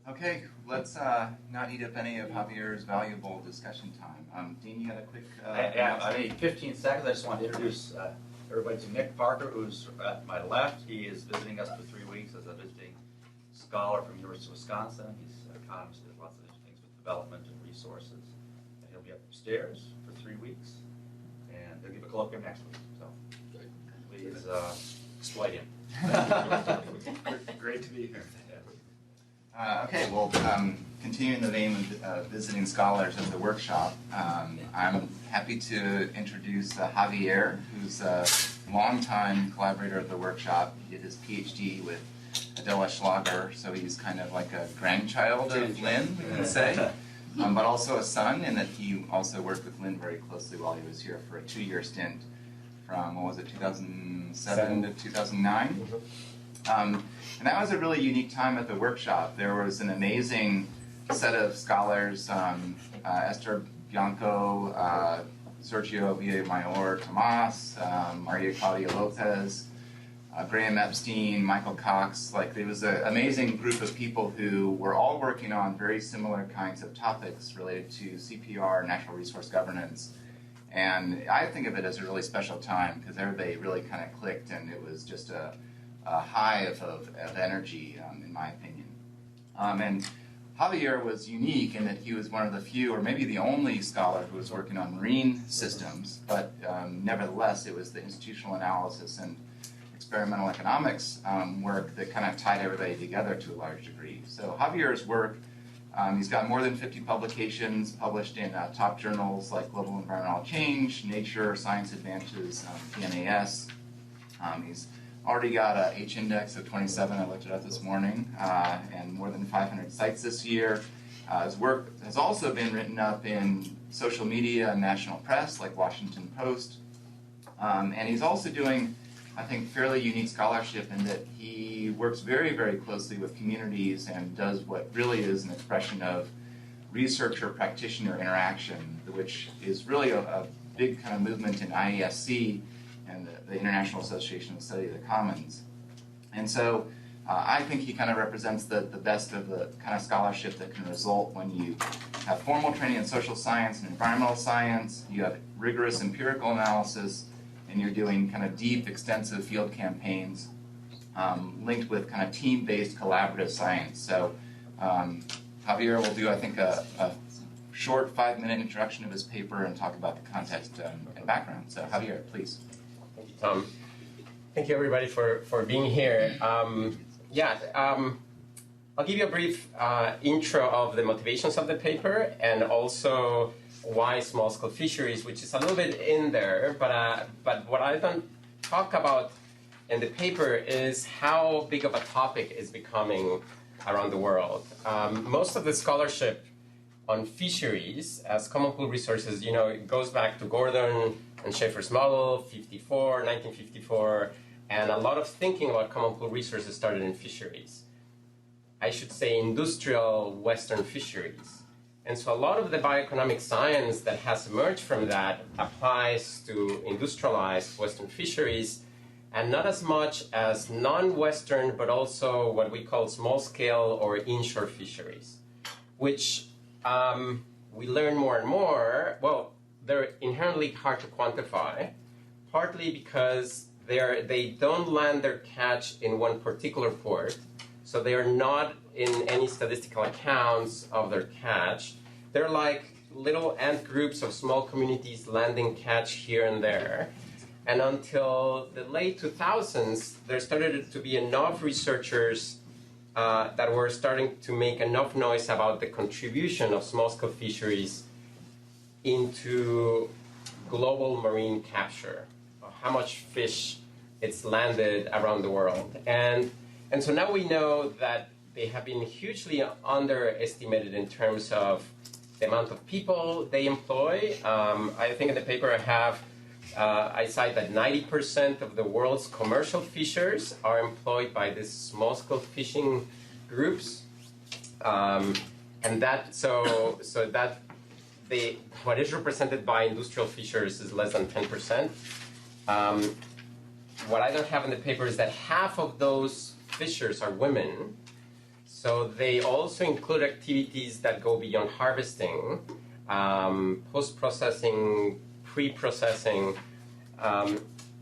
Okay, let's not eat up any of Javier's valuable discussion time. Dean, you got a quick... I need 15 seconds. I just want to introduce everybody to Nick Parker, who's at my left. He is visiting us for 3 weeks as a visiting scholar from University of Wisconsin. He's an economist, does lots of things with development and resources. And he'll be upstairs for 3 weeks, and they'll give a colloquium next week. So please exploit him. Great to be here. Okay, well, continuing the vein of visiting scholars of the workshop, I'm happy to introduce Javier, who's a longtime collaborator of the workshop. He did his PhD with Adela Schlager, so he's kind of like a grandchild of Lynn, we can say, but also a son, in that he also worked with Lynn very closely while he was here for a 2-year stint from, what was it, 2007 to 2009? And that was a really unique time at the workshop. There was an amazing set of scholars, Esther Bianco, Sergio Villamayor Tomas, Maria Claudia Lopez, Graham Epstein, Michael Cox. Like, there was an amazing group of people who were all working on very similar kinds of topics related to CPR, natural resource governance. And I think of it as a really special time because everybody really kind of clicked, and it was just a hive of energy, in my opinion. And Javier was unique in that he was one of the few, or maybe the only scholar who was working on marine systems, but nevertheless it was the institutional analysis and experimental economics work that kind of tied everybody together to a large degree. So Javier's work, he's got more than 50 publications published in top journals like Global Environmental Change, Nature, Science Advances, PNAS. He's already got a H-index of 27, I looked it up this morning, and more than 500 sites this year. His work has also been written up in social media and national press like Washington Post. And he's also doing, I think, fairly unique scholarship in that he works very, very closely with communities and does what really is an expression of researcher-practitioner interaction, which is really a big kind of movement in IESC and the International Association of the Study of the Commons. And so I think he kind of represents the best of the kind of scholarship that can result when you have formal training in social science and environmental science, you have rigorous empirical analysis, and you're doing kind of deep, extensive field campaigns linked with kind of team-based collaborative science. So Javier will do, I think, a short 5-minute introduction of his paper and talk about the context and background. So Javier, please. Thank you, Tom. Thank you, everybody, for being here. I'll give you a brief intro of the motivations of the paper and also why small-scale fisheries, which is a little bit in there, but what I don't talk about in the paper is how big of a topic is becoming around the world. Most of the scholarship on fisheries as common pool resources, it goes back to Gordon and Schaeffer's model, 1954, and a lot of thinking about common pool resources started in fisheries. I should say industrial Western fisheries. And so a lot of the bioeconomic science that has emerged from that applies to industrialized Western fisheries, and not as much as non-Western, but also what we call small-scale or inshore fisheries, which we learn more and more. Well, they're inherently hard to quantify, partly because they don't land their catch in one particular port, so they are not in any statistical accounts of their catch. They're like little ant groups of small communities landing catch here and there. And until the late 2000s, there started to be enough researchers that were starting to make enough noise about the contribution of small-scale fisheries into global marine capture, how much fish it's landed around the world. And so now we know that they have been hugely underestimated in terms of the amount of people they employ. I think in the paper I cite that 90% of the world's commercial fishers are employed by these small-scale fishing groups, and what is represented by industrial fishers is less than 10%. What I don't have in the paper is that half of those fishers are women. So they also include activities that go beyond harvesting, post-processing, pre-processing,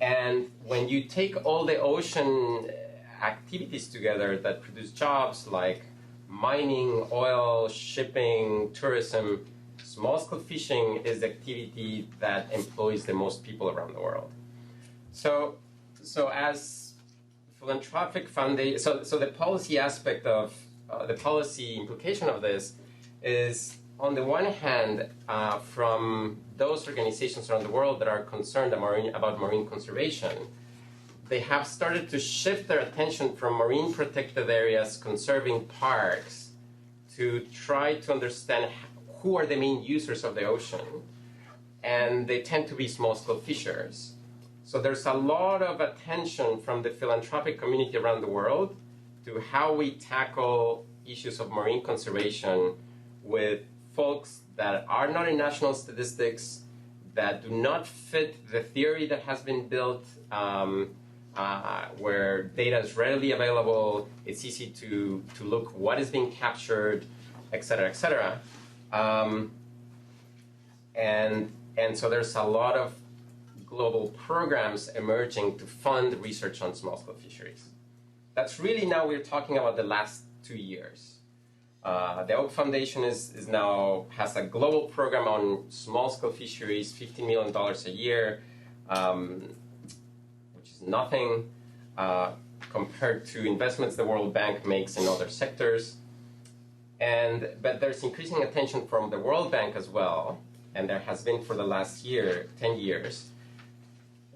and when you take all the ocean activities together that produce jobs like mining, oil, shipping, tourism, small-scale fishing is the activity that employs the most people around the world. So as philanthropic foundation, so the policy aspect of the policy implication of this is, on the one hand, from those organizations around the world that are concerned about marine conservation, they have started to shift their attention from marine protected areas, conserving parks, to try to understand who are the main users of the ocean, and they tend to be small-scale fishers. So there's a lot of attention from the philanthropic community around the world to how we tackle issues of marine conservation with folks that are not in national statistics, that do not fit the theory that has been built, where data is readily available, it's easy to look what is being captured, et cetera, et cetera. And so there's a lot of global programs emerging to fund research on small-scale fisheries. That's really, now we're talking about the last 2 years. The Oak Foundation has a global program on small-scale fisheries, $15 million a year, which is nothing compared to investments the World Bank makes in other sectors. But there's increasing attention from the World Bank as well, and there has been for the last 10 years,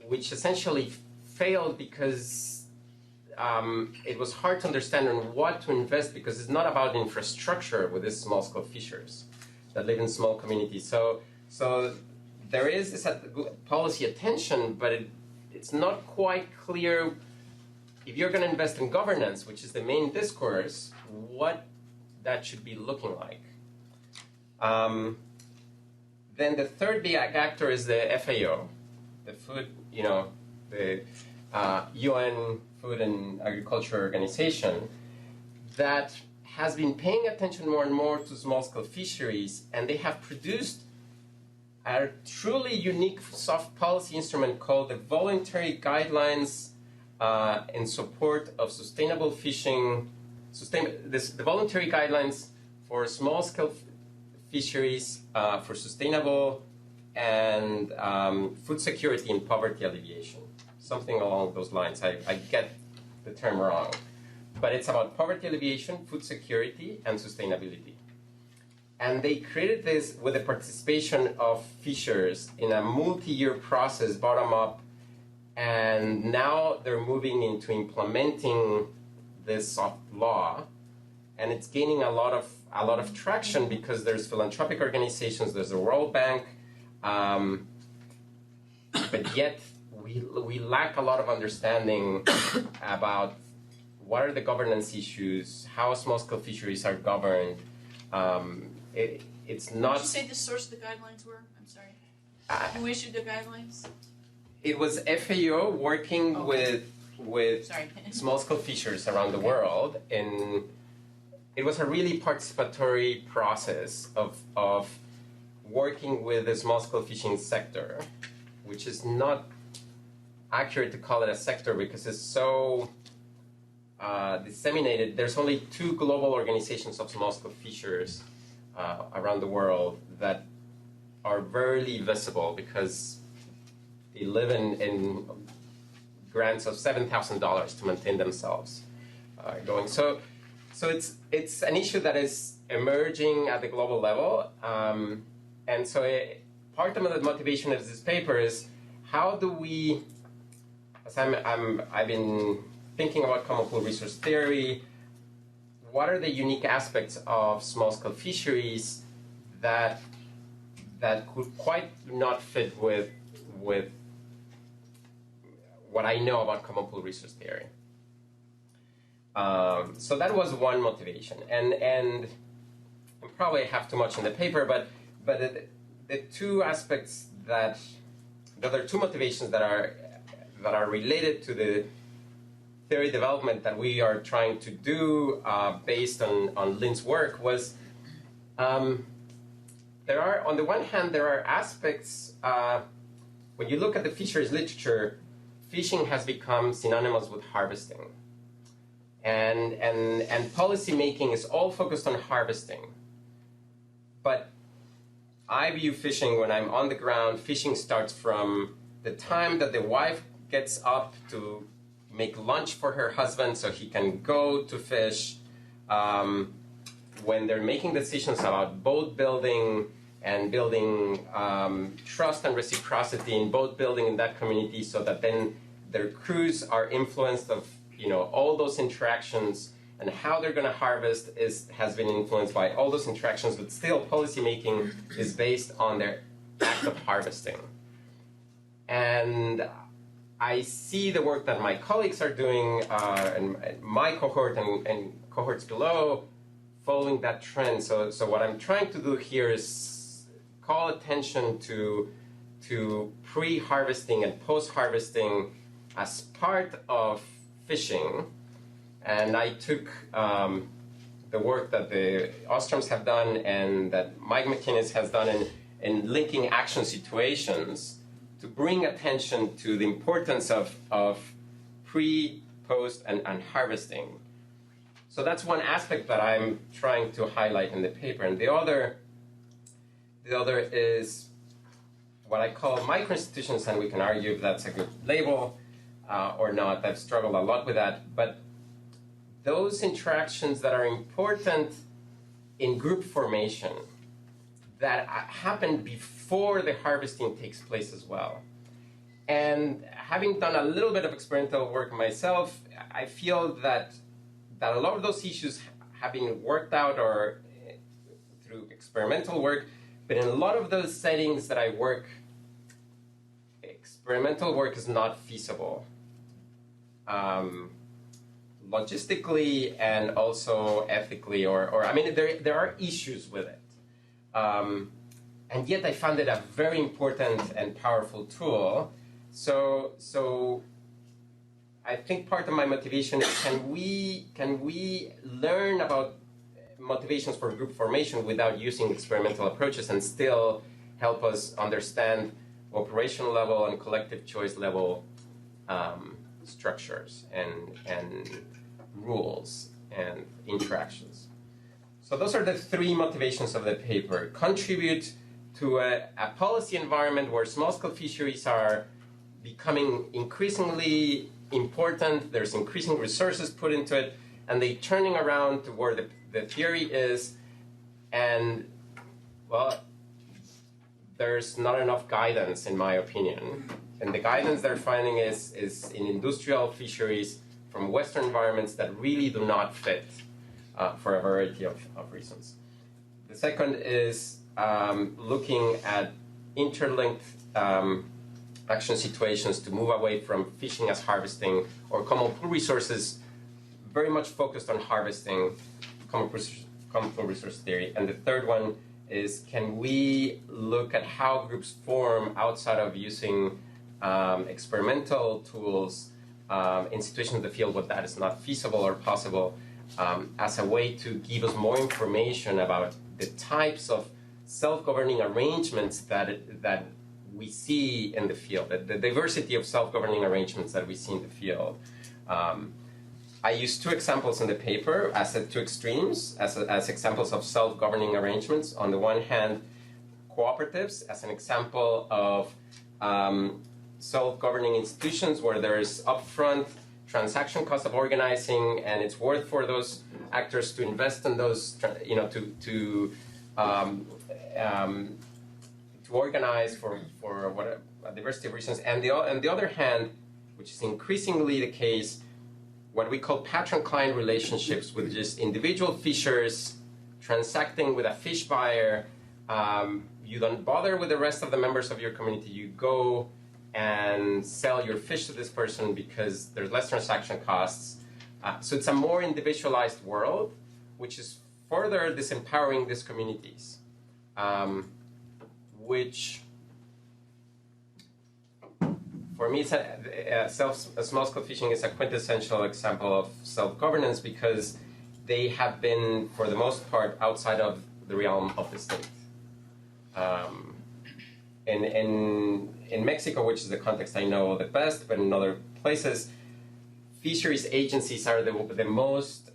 which essentially failed because it was hard to understand on what to invest, because it's not about infrastructure with these small-scale fishers that live in small communities. So there is this policy attention, but it's not quite clear if you're going to invest in governance, which is the main discourse, what that should be looking like. Then the third big actor is the FAO, the food, the UN Food and Agriculture Organization, that has been paying attention more and more to small-scale fisheries, and they have produced a truly unique soft policy instrument called the Voluntary Guidelines in Support of Sustainable Fishing. The Voluntary Guidelines for Small-Scale Fisheries for Sustainable and Food Security and Poverty Alleviation. Something along those lines. I get the term wrong. But it's about poverty alleviation, food security, and sustainability. And they created this with the participation of fishers in a multi-year process, bottom-up, and now they're moving into implementing this soft law, and it's gaining a lot of traction because there's philanthropic organizations, there's the World Bank, but yet we lack a lot of understanding about what are the governance issues, how small-scale fisheries are governed. It's not. Did you say the source of the guidelines were? I'm sorry. Who issued the guidelines? It was FAO working with small-scale fishers around the world, and it was a really participatory process of working with the small-scale fishing sector, which is not accurate to call it a sector because it's so disseminated. There's only 2 global organizations of small-scale fishers around the world that are very visible because they live in grants of $7,000 to maintain themselves going. So it's an issue that is emerging at the global level, and so part of the motivation of this paper is how do we, as I've been thinking about common pool resource theory, what are the unique aspects of small-scale fisheries that could quite not fit with what I know about common pool resource theory. So that was one motivation, and probably I have too much in the paper, but the 2 aspects there are 2 motivations that are related to theory development that we are trying to do based on Lynn's work was there are, on the one hand, there are aspects, when you look at the fisheries literature, fishing has become synonymous with harvesting. And policy making is all focused on harvesting. But I view fishing, when I'm on the ground, fishing starts from the time that the wife gets up to make lunch for her husband so he can go to fish, when they're making decisions about boat building and building trust and reciprocity in boat building in that community, so that then their crews are influenced of all those interactions, and how they're going to harvest has been influenced by all those interactions, but still policy making is based on their act of harvesting. And I see the work that my colleagues are doing, and my cohort and cohorts below, following that trend. So what I'm trying to do here is call attention to pre-harvesting and post-harvesting as part of fishing. And I took the work that the Ostroms have done and that Mike McInnes has done in linking action situations to bring attention to the importance of pre, post, and harvesting. So that's one aspect that I'm trying to highlight in the paper. And the other is what I call micro-institutions, and we can argue if that's a good label or not. I've struggled a lot with that. But those interactions that are important in group formation that happen before the harvesting takes place as well. And having done a little bit of experimental work myself, I feel that a lot of those issues have been worked out or through experimental work, but in a lot of those settings that I work, experimental work is not feasible. Logistically and also ethically, or I mean, there are issues with it. And yet I found it a very important and powerful tool. So I think part of my motivation is can we learn about motivations for group formation without using experimental approaches and still help us understand operational level and collective choice level structures and rules and interactions. So those are the three motivations of the paper. Contribute to a policy environment where small-scale fisheries are becoming increasingly important, there's increasing resources put into it, and they're turning around to where the theory is, and, well, there's not enough guidance, in my opinion. And the guidance they're finding is in industrial fisheries from Western environments that really do not fit for a variety of reasons. The second is looking at interlinked action situations to move away from fishing as harvesting or common pool resources, very much focused on harvesting, common pool resource theory. And the third one is, can we look at how groups form outside of using experimental tools in situations in the field where that is not feasible or possible, as a way to give us more information about the types of self-governing arrangements that we see in the field, the diversity of self-governing arrangements that we see in the field. I use two examples in the paper as two extremes, as examples of self-governing arrangements. On the one hand, cooperatives as an example of self-governing institutions where there's upfront transaction cost of organizing, and it's worth for those actors to invest in those, to organize for what a diversity of reasons. And the other hand, which is increasingly the case, what we call patron-client relationships, with just individual fishers transacting with a fish buyer. You don't bother with the rest of the members of your community. You go and sell your fish to this person because there's less transaction costs. So it's a more individualized world, which is further disempowering these communities, which for me, small-scale fishing is a quintessential example of self-governance because they have been, for the most part, outside of the realm of the state. In Mexico, which is the context I know the best, but in other places, fisheries agencies are the most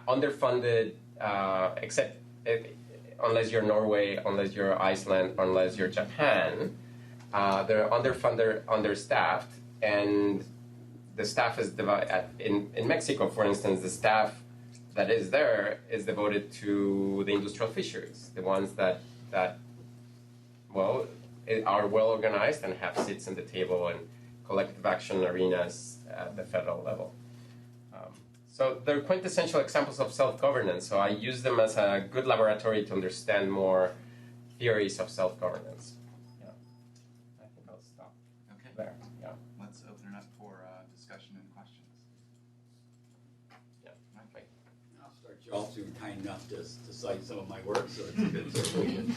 underfunded, except unless you're Norway, unless you're Iceland, unless you're Japan. They're underfunded, understaffed, and the staff is divided. In Mexico, for instance, the staff that is there is devoted to the industrial fisheries, the ones that are well organized and have seats at the table and collective action arenas at the federal level. So they're quintessential examples of self-governance, so I use them as a good laboratory to understand more theories of self-governance. Yeah. I think I'll stop there. Yeah. Let's open it up for discussion and questions. Yeah. Mike. I'll start you off. You were kind enough to cite some of my work, so it's a good sort of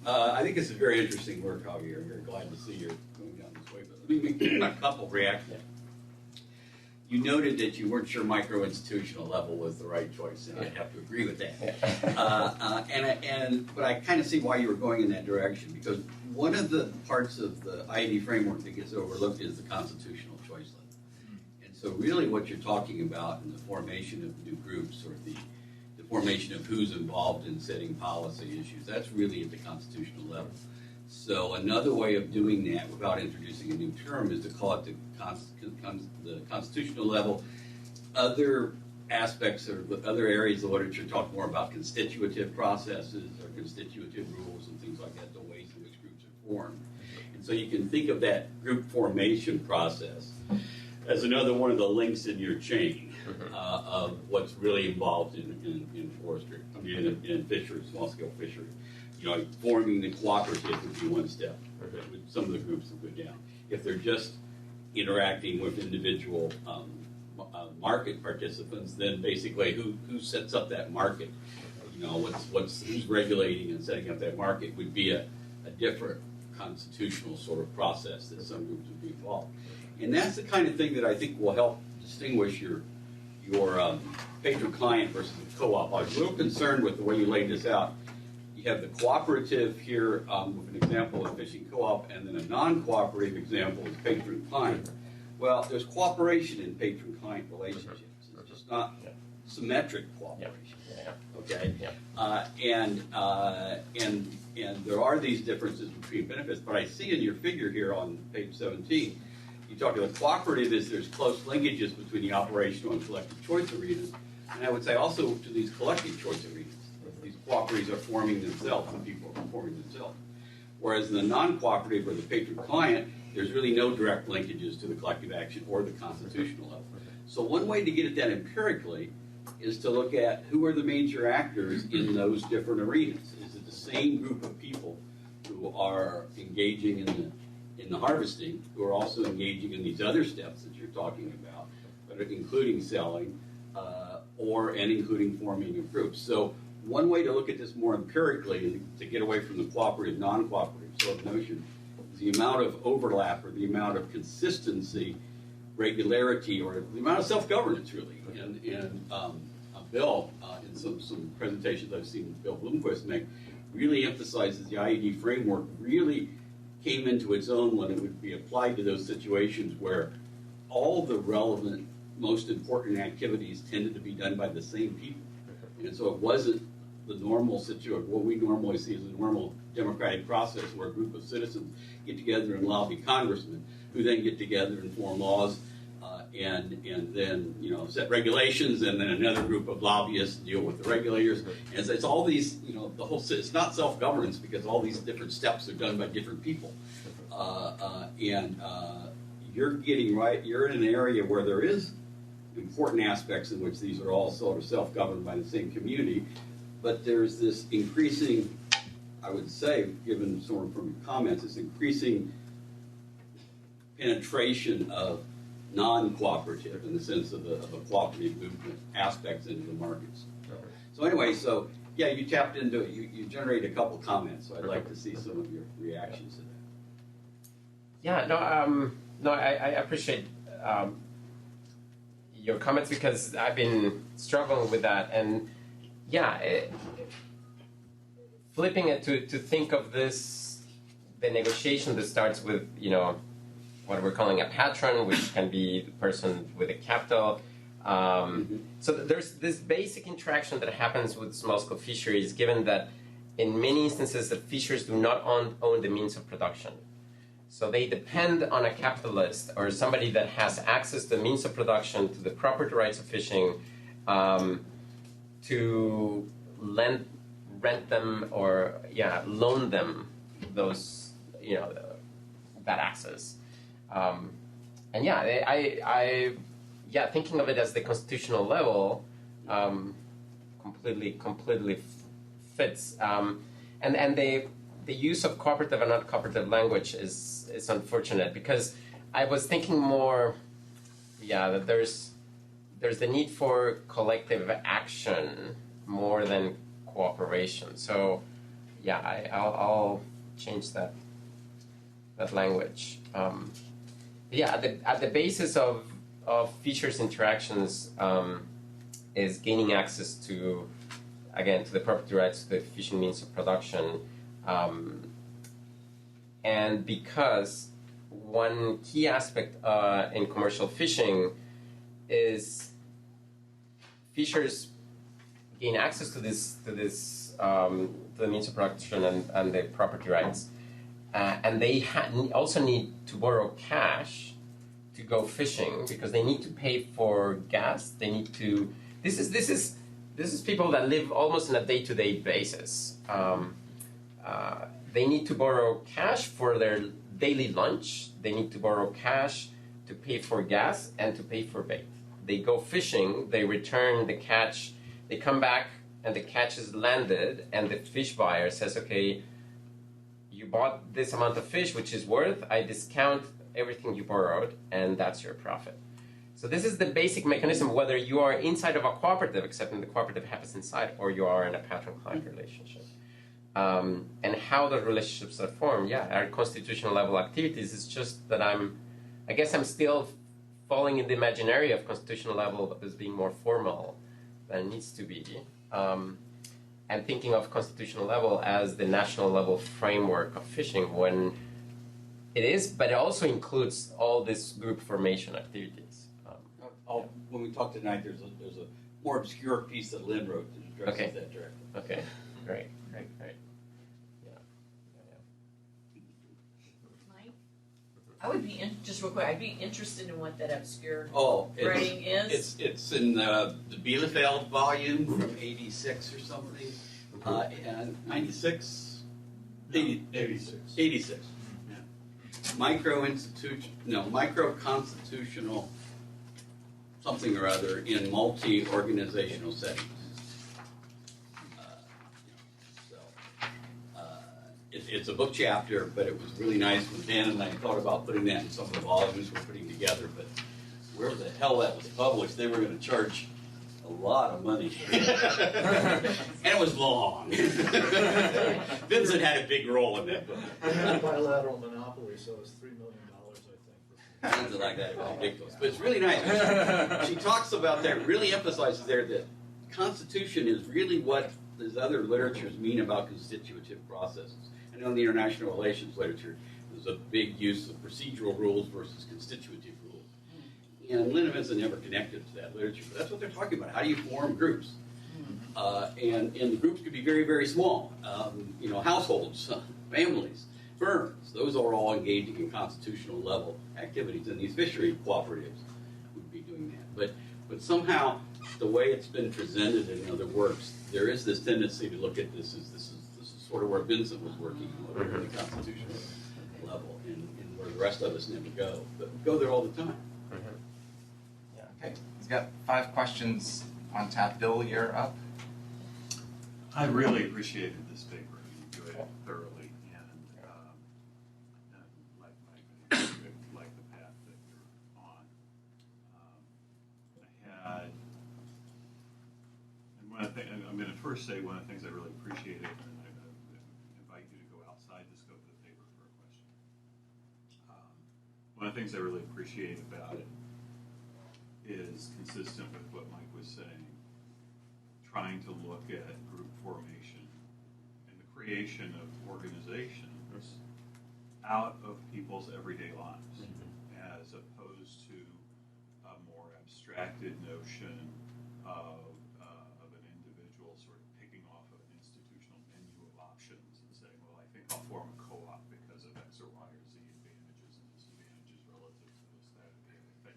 I think it's a very interesting work, Javier. I'm very glad to see you're going down this way. But let me make a couple reactions. Yeah. You noted that you weren't sure micro-institutional level was the right choice, and I'd have to agree with that. Yeah. But I kind of see why you were going in that direction, because one of the parts of the IED framework that gets overlooked is the constitutional choice level. And so really what you're talking about in the formation of new groups or the formation of who's involved in setting policy issues, that's really at the constitutional level. So another way of doing that without introducing a new term is to call it the constitutional level. Other aspects or other areas of literature talk more about constitutive processes or constitutive rules and things like that, the ways in which groups are formed. And so you can think of that group formation process as another one of the links in your chain of what's really involved in forestry, in fisheries, small-scale fishery. You know, forming the cooperative would be one step. With some of the groups that go down. If they're just interacting with individual market participants, then basically who sets up that market? You know, who's regulating and setting up that market would be a different constitutional sort of process that some groups would be involved. And that's the kind of thing that I think will help distinguish your patron-client versus the co-op. I was a little concerned with the way you laid this out. You have the cooperative here with an example of fishing co-op, and then a non-cooperative example is patron-client. Well, there's cooperation in patron-client relationships. It's just not symmetric cooperation. Okay, and there are these differences between benefits. But I see in your figure here on page 17, you talk about cooperative is there's close linkages between the operational and collective choice arenas, and I would say also to these collective choice arenas. These cooperatives are forming themselves, and people are forming themselves. Whereas in the non-cooperative or the patron-client, there's really no direct linkages to the collective action or the constitutional level. So one way to get at that empirically is to look at who are the major actors in those different arenas. Is it the same group of people who are engaging in the harvesting, who are also engaging in these other steps that you're talking about, but including selling, and including forming of groups? So one way to look at this more empirically to get away from the cooperative, non-cooperative sort of notion is the amount of overlap or the amount of consistency, regularity, or the amount of self-governance, really. And Bill, in some presentations I've seen Bill Bloomquist make, really emphasizes the IED framework really came into its own when it would be applied to those situations where all the relevant, most important activities tended to be done by the same people. And so it wasn't the normal situation, what we normally see as a normal democratic process where a group of citizens get together and lobby congressmen who then get together and form laws and then, you know, set regulations, and then another group of lobbyists deal with the regulators. And so it's all these, you know, it's not self-governance because all these different steps are done by different people. You're getting right, you're in an area where there is important aspects in which these are all sort of self-governed by the same community, but there's this increasing, I would say, given sort of from your comments, this increasing penetration of non-cooperative in the sense of a cooperative movement aspects into the markets. So anyway, yeah, you tapped into it. You generated a couple comments, so I'd like to see some of your reactions to Yeah, no, I appreciate your comments because I've been struggling with that, and yeah, flipping it to think of this, the negotiation that starts with, you know, what we're calling a patron, which can be the person with a capital. So there's this basic interaction that happens with small-scale fisheries, given that in many instances the fishers do not own the means of production. So they depend on a capitalist or somebody that has access to the means of production, to the property rights of fishing, to rent them or loan them those, you know, that access. And thinking of it as the constitutional level completely fits. And the use of cooperative and non-cooperative language is unfortunate because I was thinking more, that there's the need for collective action more than cooperation. So, I'll change that language. At the basis of fishers interactions is gaining access to the property rights, to the fishing means of production, and because one key aspect in commercial fishing is fishers gain access to the means of production and the property rights, and they also need to borrow cash to go fishing because they need to pay for gas. They need to. This is people that live almost on a day-to-day basis. They need to borrow cash for their daily lunch. They need to borrow cash to pay for gas and to pay for bait. They go fishing. They return the catch. They come back and the catch is landed, and the fish buyer says, "Okay, you bought this amount of fish, which is worth. I discount everything you borrowed, and that's your profit." So this is the basic mechanism, whether you are inside of a cooperative, except the cooperative happens inside, or you are in a patron-client relationship. And how the relationships are formed, are constitutional level activities. It's just that I guess I'm still falling in the imaginary of constitutional level as being more formal than it needs to be. And thinking of constitutional level as the national level framework of fishing when it is, but it also includes all this group formation activities. When we talk tonight, there's a more obscure piece that Lynn wrote that addresses that directly. Okay, great. Mike? I would be, just real quick, I'd be interested in what that obscure writing is. It's in the Bielefeld volume from 86 or something. And 96? 86. 86. Micro-constitutional something or other in multi-organizational settings. It's a book chapter, but it was really nice when Dan and I thought about putting that in some of the volumes we're putting together, but wherever the hell that was published, they were going to charge a lot of money. And it was long. Vincent had a big role in that book. Bilateral monopoly, so it's $3 million, I think. Something like that. It was ridiculous. But it's really nice. She talks about that, really emphasizes there that Constitution is really what these other literatures mean about constitutive processes. I know in the international relations literature, there's a big use of procedural rules versus constitutive rules. And Lynn and Vincent never connected to that literature, but that's what they're talking about. How do you form groups? And the groups could be very, very small. Households, families, firms. Those are all engaging in constitutional level activities, and these fishery cooperatives would be doing that. But somehow, the way it's been presented in other works, there is this tendency to look at this as this is sort of where Vincent was working on the constitutional level, and where the rest of us never go. But we go there all the time. Okay, we've got 5 questions on tap. Bill, you're up. I really appreciated this paper. You enjoyed it thoroughly, and like the path that you're on. I'm going to first say one of the things I really appreciated, and I invite you to go outside the scope of the paper for a question. one of the things I really appreciate about it is consistent with what Mike was saying, trying to look at group formation and the creation of organizations out of people's everyday lives, as opposed to a more abstracted notion of an individual sort of picking off of an institutional menu of options and saying, well, I think I'll form a co-op because of X or Y or Z advantages and disadvantages relative to this, that, or the other thing.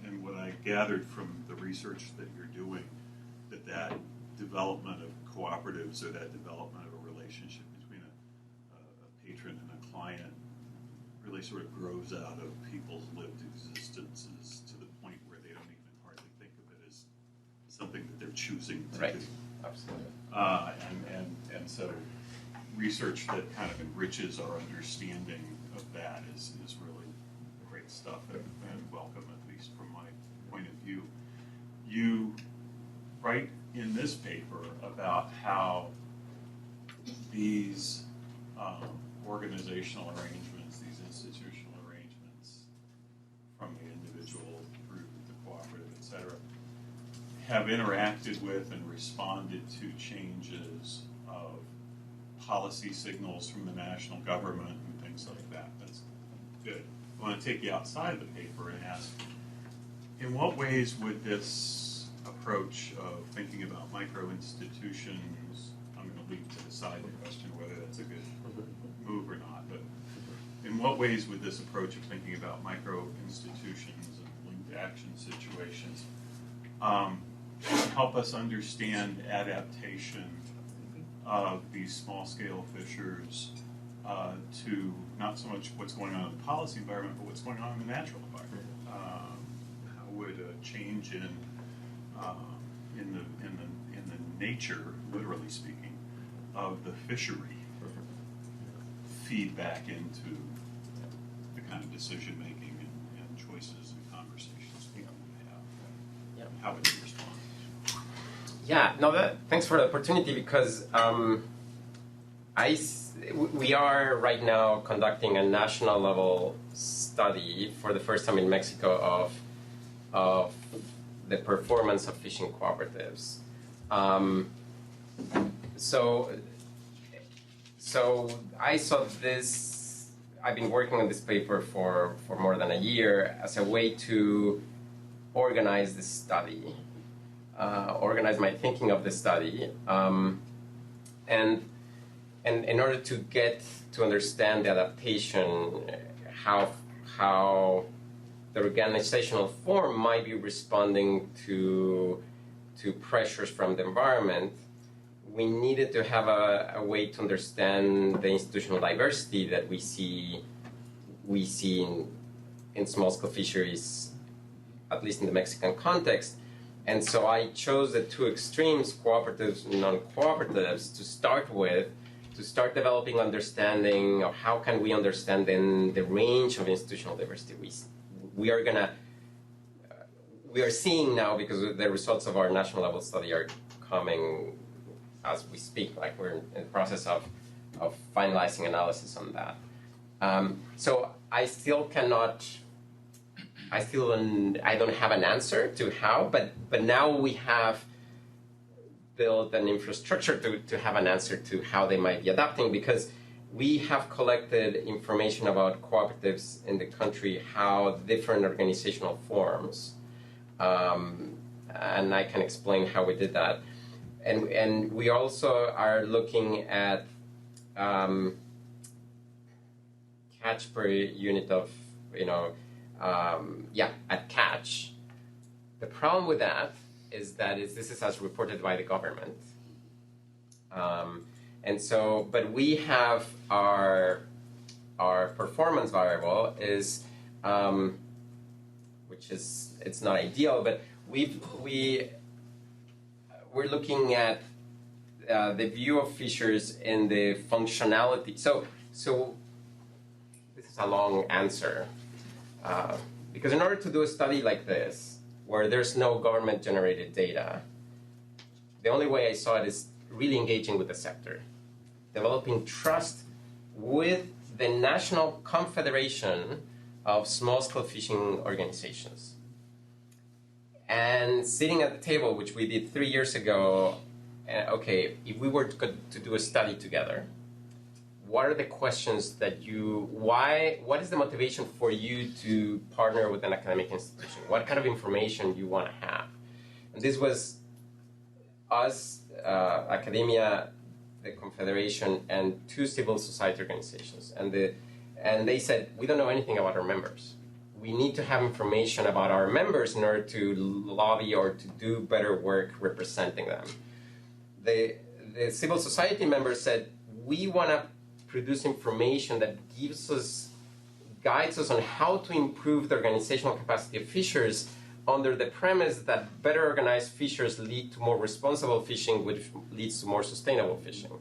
And what I gathered from the research that you're doing, that development of cooperatives or that development of a relationship between a patron and a client really sort of grows out of people's lived existences to the point where they don't even hardly think of it as something that they're choosing to do. Absolutely. And so research that kind of enriches our understanding of that is really great stuff and welcome, at least from my point of view. You write in this paper about how these organizational arrangements, these institutional arrangements, from the individual through the cooperative, et cetera, have interacted with and responded to changes of policy signals from the national government and things like that. That's good. I want to take you outside the paper and ask, in what ways would this approach of thinking about micro-institutions, I'm going to leave to the side the question whether that's a good move or not, but in what ways would this approach of thinking about micro-institutions and linked action situations help us understand adaptation of these small-scale fishers to not so much what's going on in the policy environment, but what's going on in the natural environment? How would a change in the nature, literally speaking, of the fishery feed back into the kind of decision making and choices and conversations people would have? Yep. How would you respond? Yeah, no, thanks for the opportunity, because we are right now conducting a national level study for the first time in Mexico of the performance of fishing cooperatives. So I saw this, I've been working on this paper for more than a year as a way to organize this study, organize my thinking of the study, and in order to get to understand the adaptation, how the organizational form might be responding to pressures from the environment, we needed to have a way to understand the institutional diversity that we see in small-scale fisheries, at least in the Mexican context. And so I chose the two extremes, cooperatives and non-cooperatives, to start with, to start developing understanding of how can we understand then the range of institutional diversity we are seeing now, because the results of our national level study are coming as we speak, like we're in the process of finalizing analysis on that. So I don't have an answer to how, but now we have built an infrastructure to have an answer to how they might be adapting, because we have collected information about cooperatives in the country, how different organizational forms, and I can explain how we did that. And we also are looking at catch per unit of, at catch. The problem with that is that this is as reported by the government. And so, but we have our performance variable is, which is, it's not ideal, but we're looking at the view of fishers in the functionality. So this is a long answer, because in order to do a study like this, where there's no government-generated data, the only way I saw it is really engaging with the sector, developing trust with the National Confederation of small-scale fishing organizations. And sitting at the table, which we did 3 years ago, okay, if we were to do a study together, what are the questions that what is the motivation for you to partner with an academic institution? What kind of information you want to have? And this was us, academia, the Confederation, and 2 civil society organizations. And they said, we don't know anything about our members. We need to have information about our members in order to lobby or to do better work representing them. The civil society members said, we want to produce information that guides us on how to improve the organizational capacity of fishers under the premise that better organized fishers lead to more responsible fishing, which leads to more sustainable fishing.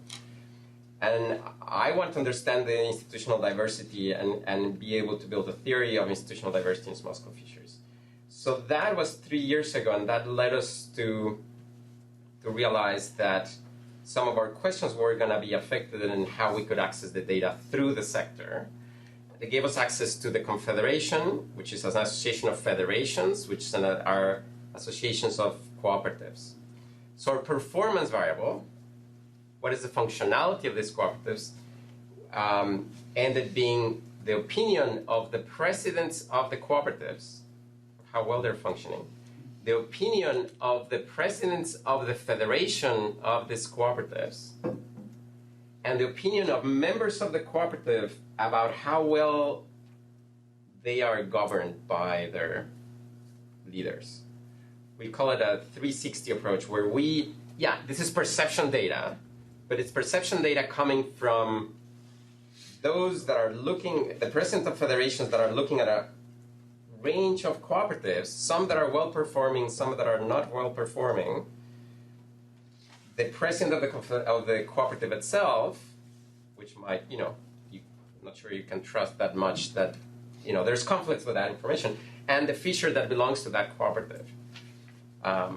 And I want to understand the institutional diversity and be able to build a theory of institutional diversity in small-scale fisheries. So that was 3 years ago, and that led us to realize that some of our questions were going to be affected in how we could access the data through the sector. They gave us access to the Confederation, which is an association of federations, which are associations of cooperatives. So our performance variable, what is the functionality of these cooperatives, ended being the opinion of the presidents of the cooperatives, how well they're functioning, the opinion of the presidents of the federation of these cooperatives, and the opinion of members of the cooperative about how well they are governed by their leaders. We call it a 360 approach where this is perception data, but it's perception data coming from those that are the presidents of federations that are looking at a range of cooperatives, some that are well-performing, some that are not well-performing. The president of the cooperative itself, which might, I'm not sure you can trust that much that, there's conflicts with that information, and the fisher that belongs to that cooperative. I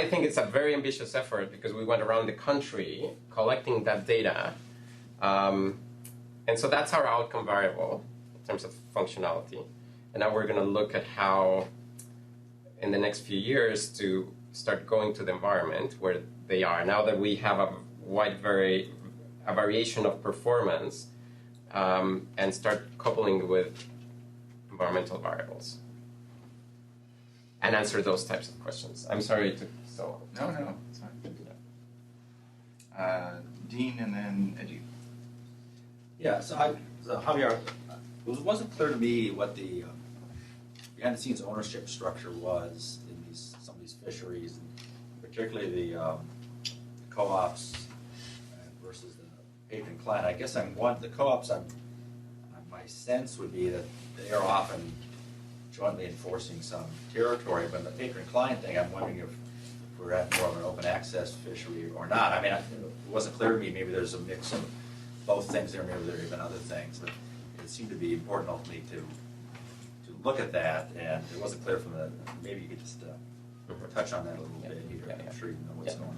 think it's a very ambitious effort because we went around the country collecting that data. And so that's our outcome variable in terms of functionality. And now we're going to look at how, in the next few years, to start going to the environment where they are. Now that we have a variation of performance, and start coupling with environmental variables. And answer those types of questions. I'm sorry it took so long. No, it's fine. Dean and then Edu. Yeah, so Javier, it wasn't clear to me what the behind-the-scenes ownership structure was in some of these fisheries, and particularly the co-ops versus the patron client. I guess the co-ops. My sense would be that they are often jointly enforcing some territory, but the patron-client thing, I'm wondering if we're at more of an open access fishery or not. I mean, it wasn't clear to me. Maybe there's a mix of both things there. Maybe there are even other things, but it seemed to be important ultimately to look at that, and it wasn't clear from the. Maybe you could just touch on that a little bit here. Yeah. I'm sure you know what's going on.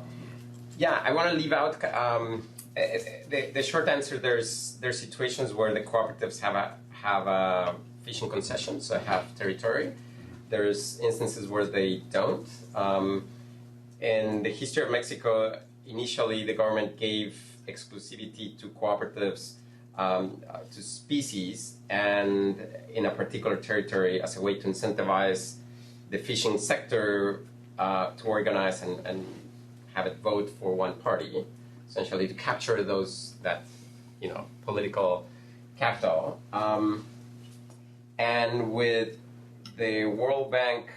Yeah, I want to leave out the short answer. There's situations where the cooperatives have a fishing concession, so have territory. There's instances where they don't. In the history of Mexico, initially the government gave exclusivity to cooperatives, to species, and in a particular territory as a way to incentivize the fishing sector to organize and have it vote for one party, essentially to capture that political capital. And with the World Bank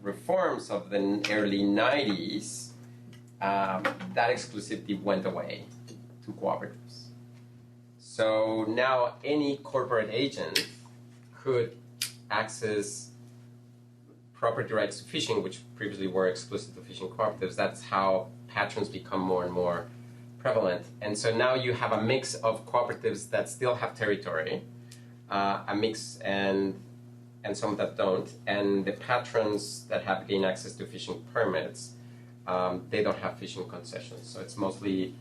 reforms of the early 90s, that exclusivity went away to cooperatives. So now any corporate agent could access property rights to fishing, which previously were exclusive to fishing cooperatives. That's how patrons become more and more prevalent. And so now you have a mix of cooperatives that still have territory, a mix and some that don't, and the patrons that have gained access to fishing permits, they don't have fishing concessions. So it's mostly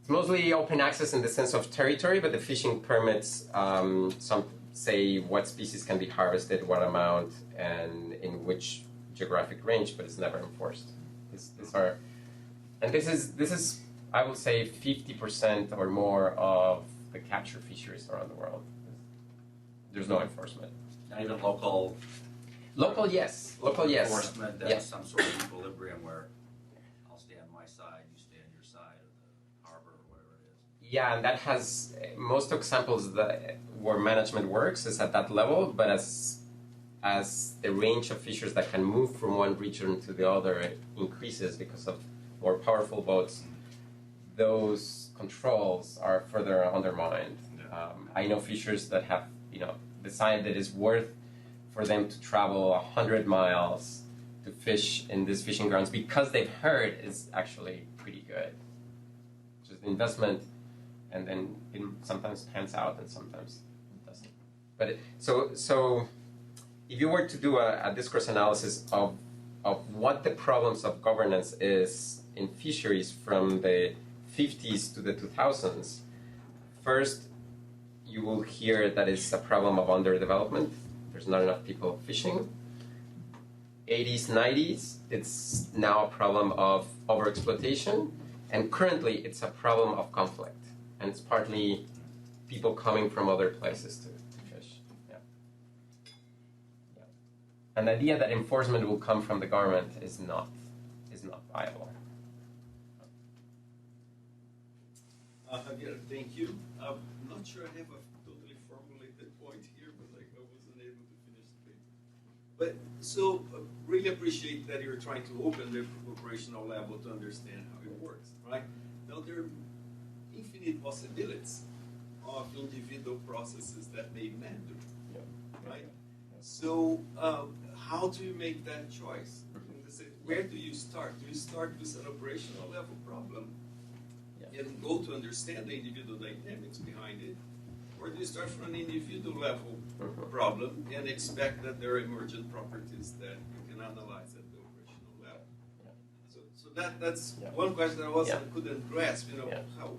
it's mostly open access in the sense of territory, but the fishing permits some say what species can be harvested, what amount, and in which geographic range, but it's never enforced. This is I would say 50% or more of the capture fisheries around the world. There's no enforcement. Not even local Yes. Local, yes. enforcement, that's Yeah. some sort of equilibrium where I'll stay on my side, you stay on your side of the harbor or whatever it is. Yeah, and that has most examples that where management works is at that level, but as the range of fishers that can move from one region to the other increases because of more powerful boats, those controls are further undermined. I know fishers that have decided that it's worth for them to travel 100 miles to fish in these fishing grounds because they've heard it's actually pretty good. Just investment, and then it sometimes pans out and sometimes it doesn't. But so if you were to do a discourse analysis of what the problems of governance is in fisheries from the 50s to the 2000s, first you will hear that it's a problem of underdevelopment. There's not enough people fishing. 80s, 90s, it's now a problem of overexploitation, and currently it's a problem of conflict, and it's partly people coming from other places to fish. Yeah. And the idea that enforcement will come from the government is not viable. Javier, thank you. I'm not sure I have a totally formulated point here, but I wasn't able to finish the paper. But so really appreciate that you're trying to open the operational level to understand how it works, right? Now there are infinite possibilities of individual processes that may matter, right? So how do you make that choice? Where do you start? Do you start with an operational level problem and go to understand the individual dynamics behind it? Or do you start from an individual level problem and expect that there are emergent properties that you can analyze at the operational level? So that's one question I couldn't grasp.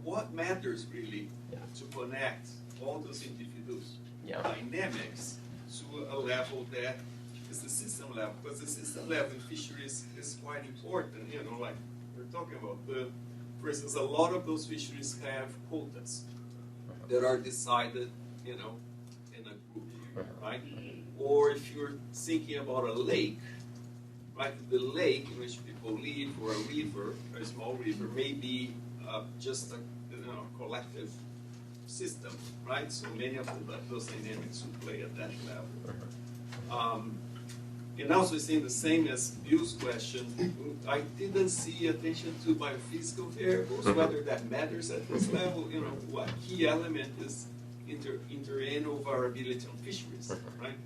What matters really to connect all those individuals' dynamics to a level that is the system level? Because the system level in fisheries is quite important. Like we're talking about for instance, a lot of those fisheries have quotas that are decided, in a group, right? Or if you're thinking about a lake, right? The lake in which people live, or a river, a small river, may be just a collective system, right? So many of those dynamics will play at that level. And also, it's saying the same as Bill's question, I didn't see attention to biophysical variables, whether that matters at this level. What key element is interannual variability on fisheries, right?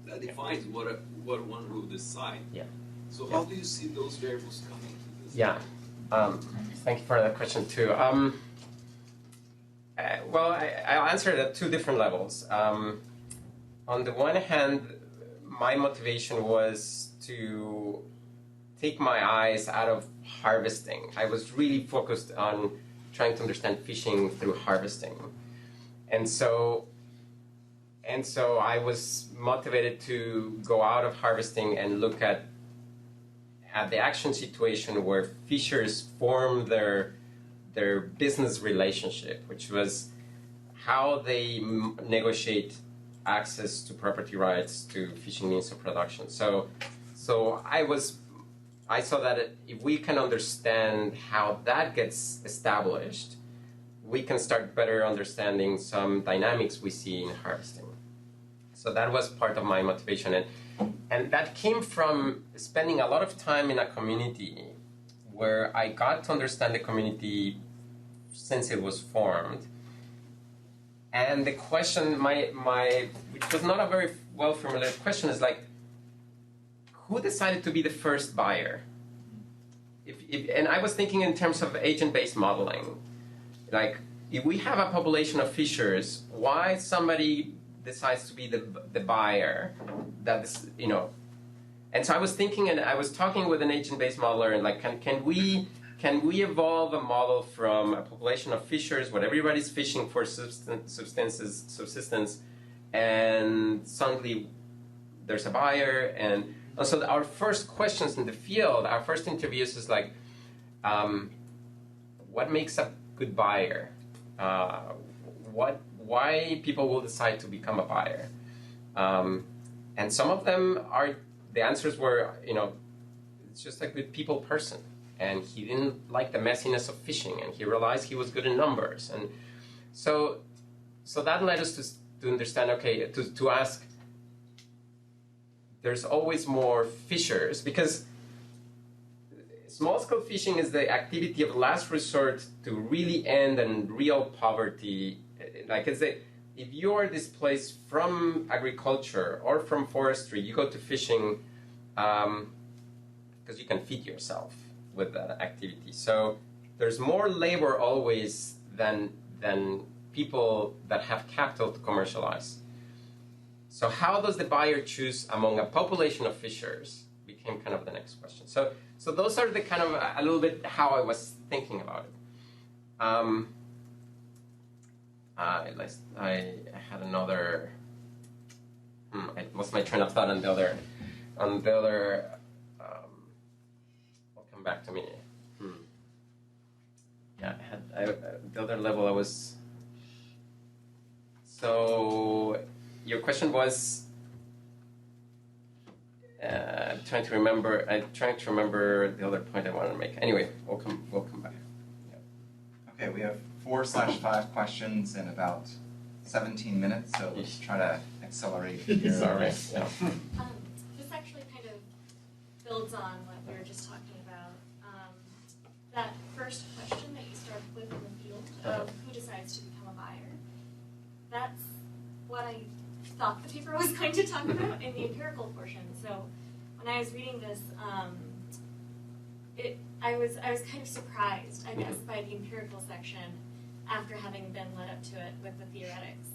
That defines what one will decide. So how do you see those variables coming to this? Thank you for that question too. Well, I'll answer it at two different levels. On the one hand, my motivation was to take my eyes out of harvesting. I was really focused on trying to understand fishing through harvesting. And so I was motivated to go out of harvesting and look at the action situation where fishers form their business relationship, which was how they negotiate access to property rights to fishing means of production. So I saw that if we can understand how that gets established, we can start better understanding some dynamics we see in harvesting. So that was part of my motivation, and that came from spending a lot of time in a community where I got to understand the community since it was formed. And the question, which was not a very well formulated question, is like, who decided to be the first buyer? And I was thinking in terms of agent-based modeling. Like, if we have a population of fishers, why somebody decides to be the buyer? And so I was thinking, and I was talking with an agent-based modeler, and like, can we can we evolve a model from a population of fishers where everybody's fishing for subsistence, and suddenly there's a buyer, and so our first questions in the field, our first interviews is like, what makes a good buyer? Why people will decide to become a buyer? And some of them the answers were, it's just a good people person. And he didn't like the messiness of fishing, and he realized he was good in numbers. And so that led us to understand, okay, to ask, there's always more fishers, because small-scale fishing is the activity of last resort to really end in real poverty. Like if you are displaced from agriculture or from forestry, you go to fishing because you can feed yourself with that activity. So there's more labor always than people that have capital to commercialize. So how does the buyer choose among a population of fishers became kind of the next question. So those are the kind of a little bit how I was thinking about it. I had another. I lost my train of thought on the other. Will come back to me. Yeah, the other level I was. So your question was. I'm trying to remember the other point I wanted to make. Anyway, we'll come back. Yeah. Okay, we have 4/5 questions in about 17 minutes, so let's try to accelerate here. Sorry. Yeah. This actually kind of builds on what we were just talking about. That first question that you started with in the field of who decides to become a buyer. That's what I thought the paper was going to talk about in the empirical portion. So when I was reading this, I was kind of surprised, I guess, by the empirical section after having been led up to it with the theoretics.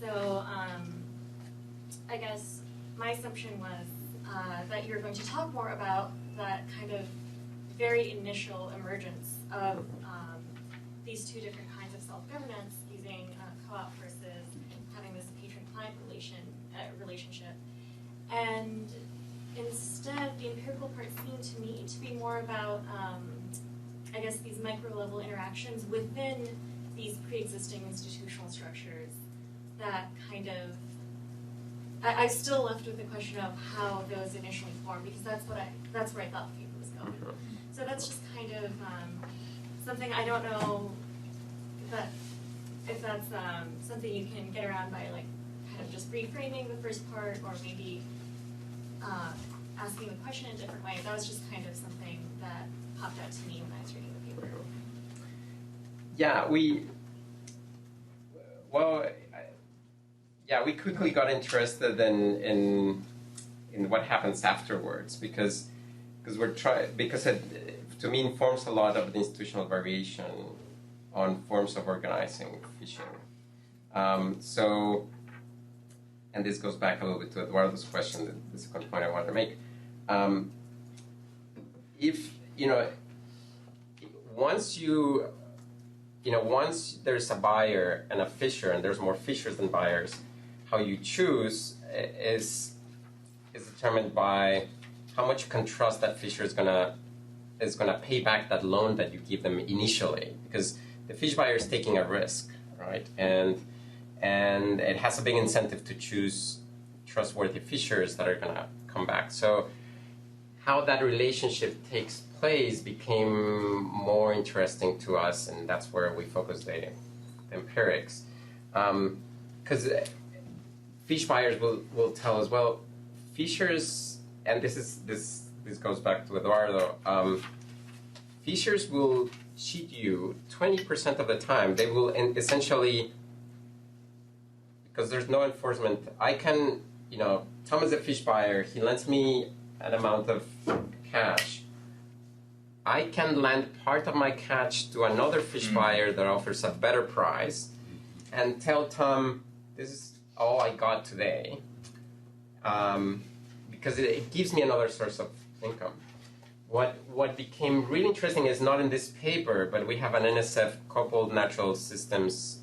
So I guess my assumption was that you're going to talk more about that kind of very initial emergence of these two different kinds of self-governance using co-op versus having this patron-client relationship. And instead, the empirical part seemed to me to be more about, I guess, these micro-level interactions within these pre-existing institutional structures that kind of, I still left with the question of how those initially formed, because that's where I thought the paper was going. So that's just kind of something I don't know if that's something you can get around by like kind of just reframing the first part, or maybe asking the question in a different way. That was just kind of something that popped out to me when I was reading the paper. Yeah, we quickly got interested in what happens afterwards, because it to me informs a lot of the institutional variation on forms of organizing fishing. And this goes back a little bit to Eduardo's question, the second point I wanted to make. Once there's a buyer and a fisher, and there's more fishers than buyers, how you choose is determined by how much you can trust that fisher is gonna pay back that loan that you give them initially, because the fish buyer is taking a risk, right? And it has a big incentive to choose trustworthy fishers that are gonna come back. So how that relationship takes place became more interesting to us, and that's where we focus the empirics. Because fish buyers will tell us, well, fishers, and this goes back to Eduardo, fishers will cheat you 20% of the time. They will essentially, because there's no enforcement, I can, Tom is a fish buyer, he lends me an amount of cash. I can lend part of my catch to another fish buyer that offers a better price and tell Tom, this is all I got today, because it gives me another source of income. what became really interesting is not in this paper, but we have an NSF coupled natural systems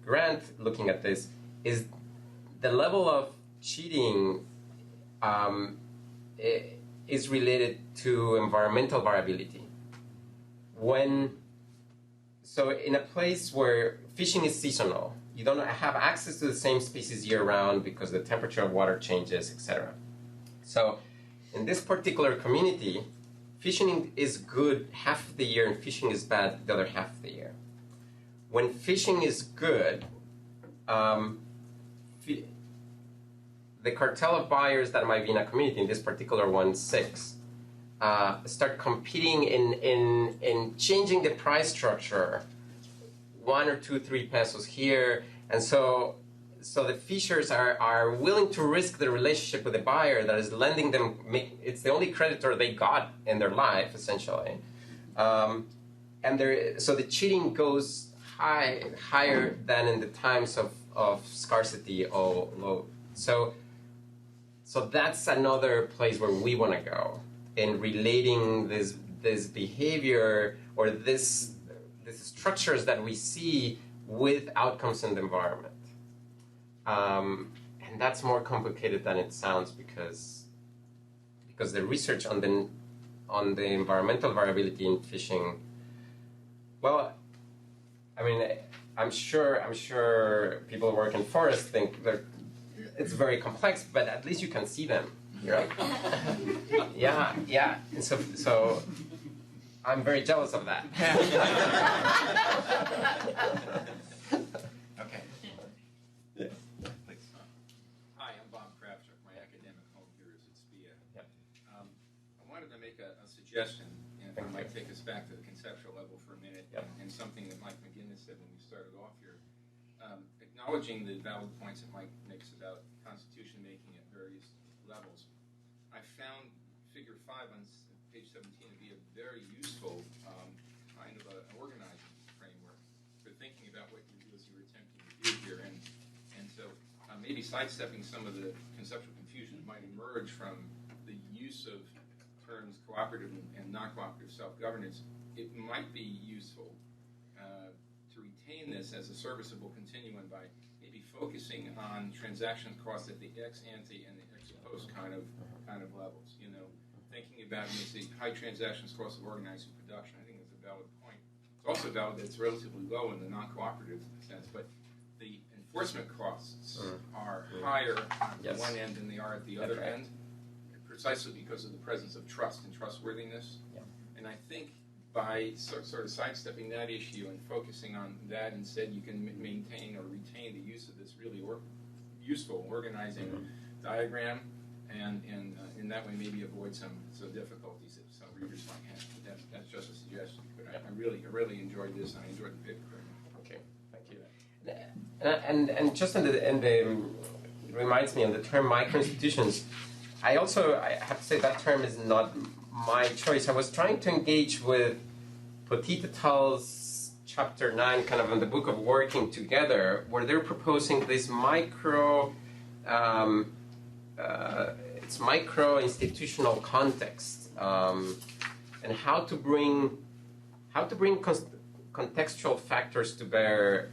grant looking at this, is the level of cheating is related to environmental variability. So in a place where fishing is seasonal, you don't have access to the same species year-round because the temperature of water changes, etc. So in this particular community, fishing is good half of the year and fishing is bad the other half of the year. When fishing is good, the cartel of buyers that might be in a community, in this particular one, 6, start competing in changing the price structure, 1 or 2, 3 pesos here, and so the fishers are willing to risk the relationship with the buyer that is lending them. It's the only creditor they got in their life, essentially, so the cheating goes higher than in the times of scarcity or low. So that's another place where we want to go in relating this behavior or these structures that we see with outcomes in the environment. And that's more complicated than it sounds because the research on the environmental variability in fishing, well, I mean, I'm sure people who work in forests think that it's very complex, but at least you can see them, right? Yeah. And so I'm very jealous of that. Okay. Please. Hi, I'm Bob Kraftsuk. My academic home here is at SPIA. Yep. I wanted to make a suggestion, and if I might take us back to the conceptual level for a minute, Yep. and something that Mike McGinnis said when we started off here. Acknowledging the valid points that Mike makes about constitution making at various levels, I found Figure 5 on page 17 to be a very useful kind of an organizing framework for thinking about what you were attempting to do here, and so maybe sidestepping some of the conceptual confusion that might emerge from the use of terms cooperative and non-cooperative self-governance. It might be useful to retain this as a serviceable continuum by maybe focusing on transaction costs at the ex ante and the ex post kind of levels. Thinking about when you see high transactions costs of organizing production, I think that's a valid point. It's also valid that it's relatively low in the non-cooperative sense, but the enforcement costs are higher at Yes. one end than they are at the other end, precisely because of the presence of trust and trustworthiness. Yeah. And I think by sort of sidestepping that issue and focusing on that instead, you can maintain or retain the use of this really useful organizing diagram, and in that way maybe avoid some difficulties that some readers might have. But that's just a suggestion. But I really enjoyed this, and I enjoyed the paper very much. Okay, thank you. And just it reminds me of the term micro-institutions. I have to say that term is not my choice. I was trying to engage with Petit et al.'s chapter 9, kind of in the book of Working Together, where they're proposing this it's micro institutional context, and how to bring contextual factors to bear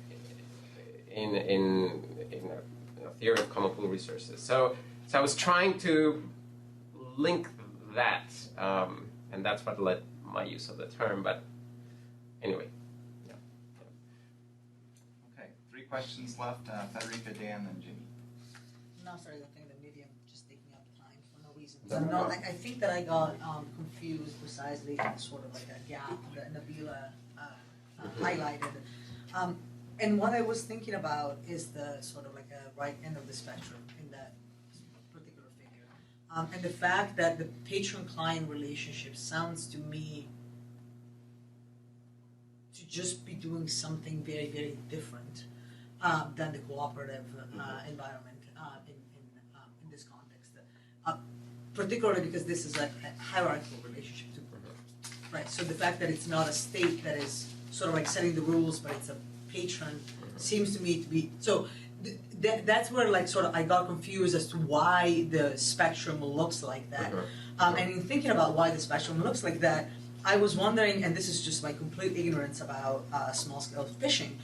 in a theory of common pool resources. So I was trying to link that, and that's what led my use of the term. But anyway, yeah. Okay, 3 questions left. Federica, Dan, and Ginny. No, sorry, I think that maybe I'm just taking up time for no reason. So I think that I got confused precisely in sort of like a gap that Nabila highlighted. And what I was thinking about is the sort of like a right end of the spectrum in that particular figure. And the fact that the patron-client relationship sounds to me to just be doing something very, very different than the cooperative environment in this context. Particularly because this is a hierarchical relationship too. Right, so the fact that it's not a state that is sort of like setting the rules, but it's a patron, seems to me to be, so that's where like sort of I got confused as to why the spectrum looks like that. And in thinking about why the spectrum looks like that, I was wondering, and this is just my complete ignorance about small-scale fishing,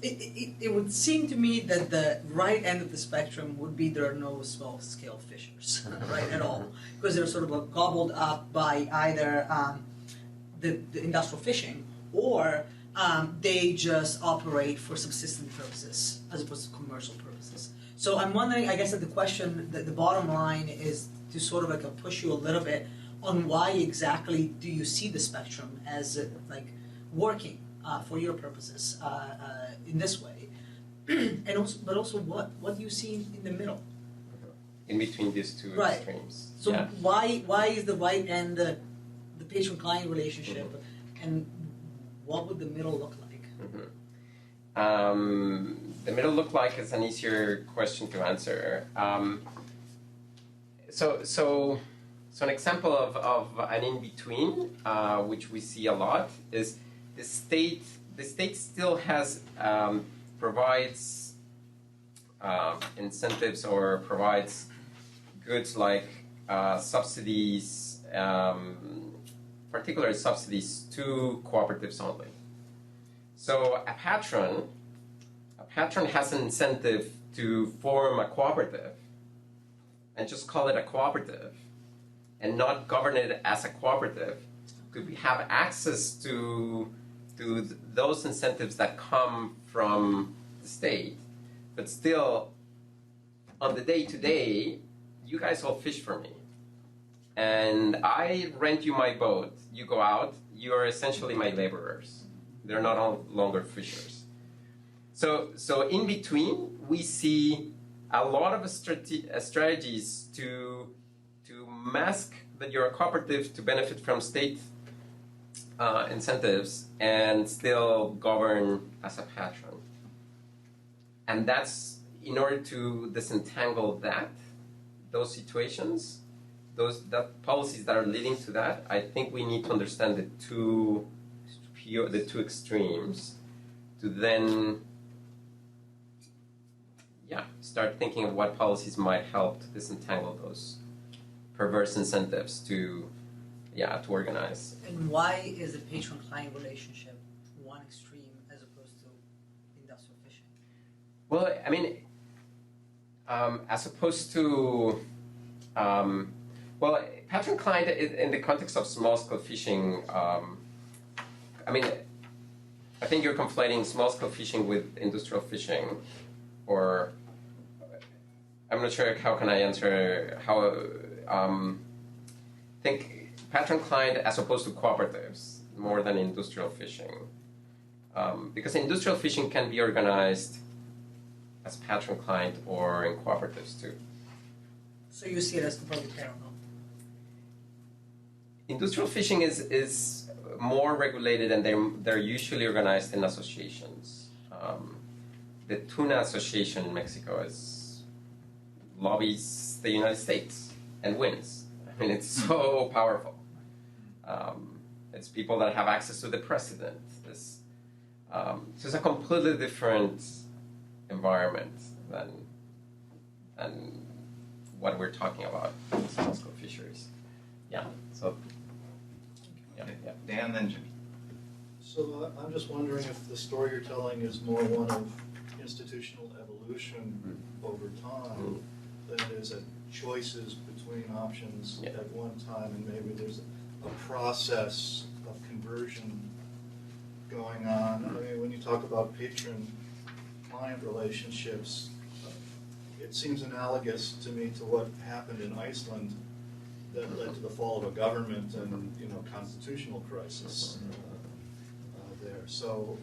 it would seem to me that the right end of the spectrum would be there are no small-scale fishers, right, at all, because they're sort of gobbled up by either the industrial fishing or they just operate for subsistence purposes as opposed to commercial purposes. So I'm wondering, I guess that the question, the bottom line is to sort of like push you a little bit on why exactly do you see the spectrum as like working for your purposes in this way, and also, but also what do you see in the middle? In between these two extremes. So why is the right end the patron-client relationship, and what would the middle look like? The middle look like is an easier question to answer. So an example of an in-between, which we see a lot, is the state still has provides incentives or provides goods like subsidies, particular subsidies to cooperatives only. So a patron has an incentive to form a cooperative and just call it a cooperative and not govern it as a cooperative. Could we have access to those incentives that come from the state, but still on the day-to-day, you guys all fish for me. And I rent you my boat, you go out, you are essentially my laborers. They're not all longer fishers. So in between, we see a lot of strategies to mask that you're a cooperative to benefit from state incentives and still govern as a patron. And that's in order to disentangle those situations, that policies that are leading to that. I think we need to understand the two extremes to then start thinking of what policies might help to disentangle those perverse incentives to organize. And why is the patron-client relationship one extreme as opposed to industrial fishing? Well, I mean, as opposed to, patron-client in the context of small-scale fishing, I mean, I think you're conflating small-scale fishing with industrial fishing, or I'm not sure how can I answer how. Think patron-client as opposed to cooperatives more than industrial fishing, because industrial fishing can be organized as patron-client or in cooperatives too. So you see it as completely parallel. Industrial fishing is more regulated, and they're usually organized in associations. The Tuna Association in Mexico lobbies the United States and wins. I mean, it's so powerful. It's people that have access to the president. So it's a completely different environment than what we're talking about in small-scale fisheries. Yeah. So. Yeah. Dan, then Jimmy. So I'm just wondering if the story you're telling is more one of institutional evolution over time than it is choices between options at one time, and maybe there's a process of conversion going on. I mean, when you talk about patron-client relationships, it seems analogous to me to what happened in Iceland that led to the fall of a government and constitutional crisis there. So,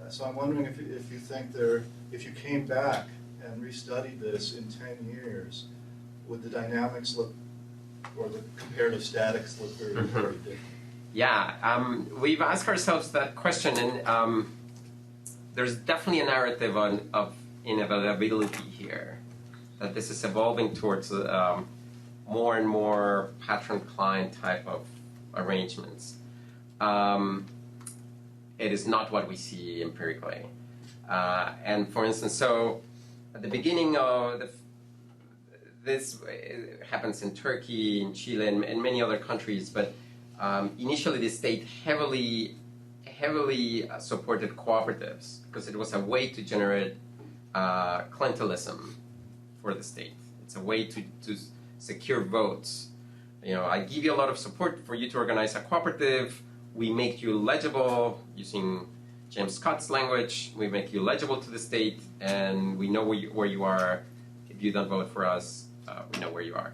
so I'm wondering if you think if you came back and restudied this in 10 years, would the dynamics look, or the comparative statics look very, very different? Yeah, we've asked ourselves that question, and there's definitely a narrative of inevitability here, that this is evolving towards more and more patron-client type of arrangements. It is not what we see empirically. And for instance, so at the beginning of this happens in Turkey, in Chile, and many other countries, but initially the state heavily supported cooperatives because it was a way to generate clientelism for the state. It's a way to secure votes. You know, I give you a lot of support for you to organize a cooperative. We make you legible using James Scott's language. We make you legible to the state, and we know where you are. If you don't vote for us, we know where you are.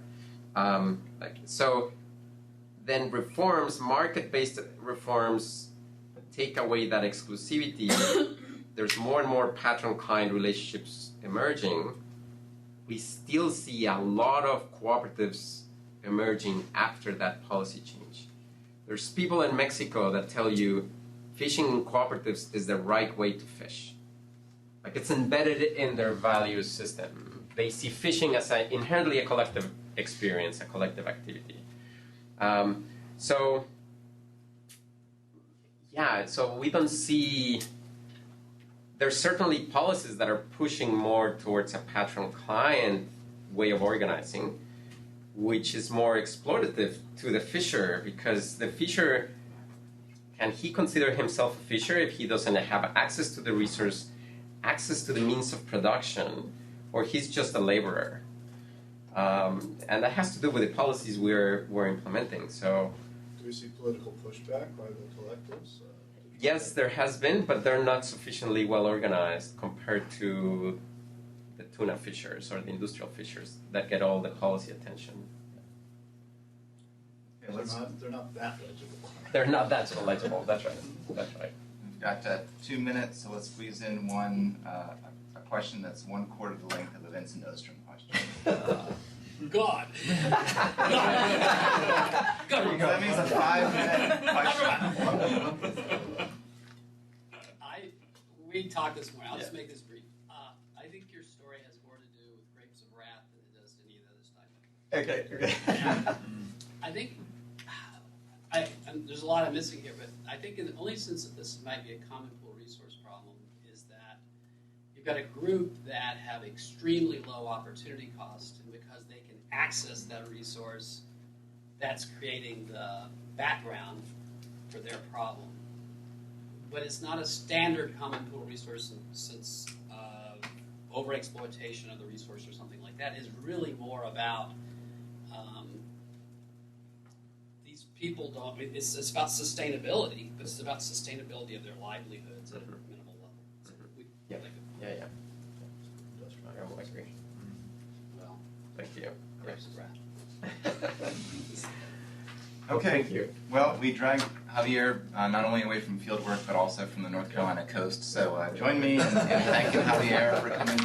So then reforms, market-based reforms, take away that exclusivity. There's more and more patron-client relationships emerging. We still see a lot of cooperatives emerging after that policy change. There's people in Mexico that tell you fishing in cooperatives is the right way to fish. Like, it's embedded in their value system. They see fishing as inherently a collective experience, a collective activity. So we don't see, there's certainly policies that are pushing more towards a patron-client way of organizing, which is more exploitative to the fisher, because the fisher, can he consider himself a fisher if he doesn't have access to the resource, access to the means of production, or he's just a laborer? And that has to do with the policies we're implementing. So, do we see political pushback by the collectives? Yes, there has been, but they're not sufficiently well organized compared to the tuna fishers or the industrial fishers that get all the policy attention. Yeah, they're not that legible. They're not that legible. That's right. That's right. We've got 2 minutes, so let's squeeze in a question that's 1/4 the length of the Vincent Ostrom question. God. So that means a 5-minute question. We talked this morning. I'll just make this brief. I think your story has more to do with grapes of wrath than it does any of the other stuff. Okay. I think there's a lot I'm missing here, but I think in the only sense that this might be a common pool resource problem is that you've got a group that have extremely low opportunity cost, and because they can access that resource, that's creating the background for their problem. But it's not a standard common pool resource since overexploitation of the resource or something like that is really more about these people don't. It's about sustainability, but it's about sustainability of their livelihoods at a minimal level. So Yeah. I agree. Well, thank you. grapes of wrath. Okay. Thank you. Well, we dragged Javier not only away from field work, but also from the North Carolina coast. So join me in thanking Javier for coming.